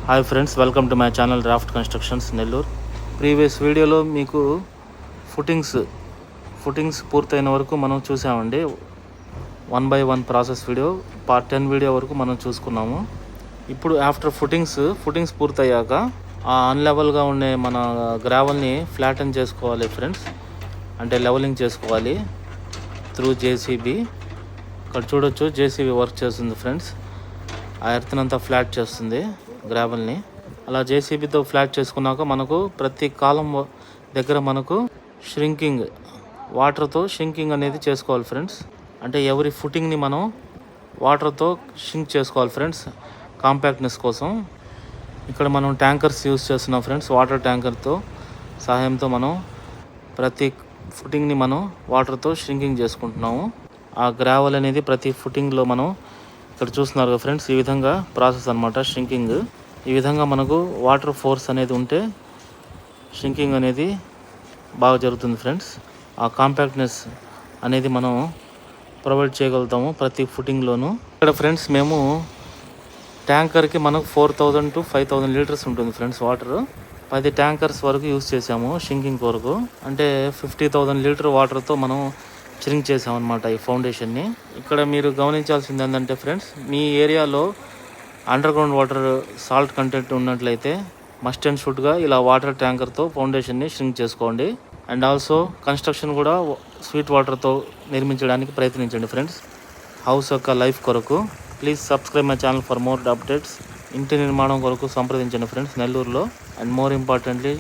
Hi friends, welcome to my channel raft constructions Nellore. Previous వీడియోలో మీకు footings పూర్తయిన వరకు మనం చూసామండి. 1 by 1 process video part 10 video వరకు మనం చూసుకున్నాము. ఇప్పుడు ఆఫ్టర్ ఫుటింగ్స్ పూర్తయ్యాక ఆ అన్లెవెల్గా ఉండే మన గ్రావెల్ని ఫ్లాటన్ చేసుకోవాలి ఫ్రెండ్స్. అంటే లెవెలింగ్ చేసుకోవాలి త్రూ జేసీబీ. ఇక్కడ చూడొచ్చు, జేసీబీ వర్క్ చేస్తుంది ఫ్రెండ్స్. ఆ ఎర్త్నంతా ఫ్లాట్ చేస్తుంది గ్రావెల్ని. అలా జేసీబీతో ఫ్లాట్ చేసుకున్నాక మనకు ప్రతి కాలం దగ్గర మనకు వాటర్తో షింకింగ్ అనేది చేసుకోవాలి ఫ్రెండ్స్. అంటే ఎవరి ఫుటింగ్ని మనం వాటర్తో షింక్ చేసుకోవాలి ఫ్రెండ్స్, కాంపాక్ట్నెస్ కోసం. ఇక్కడ మనం ట్యాంకర్స్ యూస్ చేస్తున్నాం ఫ్రెండ్స్. వాటర్ ట్యాంకర్తో సహాయంతో మనం ప్రతి ఫుటింగ్ని మనం వాటర్తో షింకింగ్ చేసుకుంటున్నాము. ఆ గ్రావెల్ అనేది ప్రతి ఫుటింగ్లో మనం ఇక్కడ చూస్తున్నారు కదా ఫ్రెండ్స్, ఈ విధంగా ప్రాసెస్ అనమాట షింకింగ్. ఈ విధంగా మనకు వాటర్ ఫోర్స్ అనేది ఉంటే షింకింగ్ అనేది బాగా జరుగుతుంది ఫ్రెండ్స్. ఆ కాంపాక్ట్నెస్ అనేది మనం ప్రొవైడ్ చేయగలుగుతాము ప్రతి ఫుటింగ్లోనూ. ఇక్కడ ఫ్రెండ్స్ మేము ట్యాంకర్కి మనకు 4000 to 5000 లీటర్స్ ఉంటుంది ఫ్రెండ్స్ వాటర్. 10 ట్యాంకర్స్ వరకు యూస్ చేసాము షింకింగ్ కొరకు. అంటే 50,000 లీటర్ వాటర్తో మనం ష్రింక్ చేసామన్నమాట ఈ ఫౌండేషన్ని. ఇక్కడ మీరు గమనించాల్సింది ఏంటంటే ఫ్రెండ్స్, మీ ఏరియాలో under ground water salt content ఉన్నట్లయితే మస్ట్ అండ్ షుడ్గా ఇలా వాటర్ ట్యాంకర్తో ఫౌండేషన్ని ష్రింక్ చేసుకోండి. అండ్ ఆల్సో కన్స్ట్రక్షన్ కూడా స్వీట్ వాటర్తో నిర్మించడానికి ప్రయత్నించండి ఫ్రెండ్స్, హౌస్ యొక్క లైఫ్ కొరకు. Please subscribe my channel for more updates. ఇంటి నిర్మాణం కొరకు సంప్రదించండి ఫ్రెండ్స్ నెల్లూరులో. And more importantly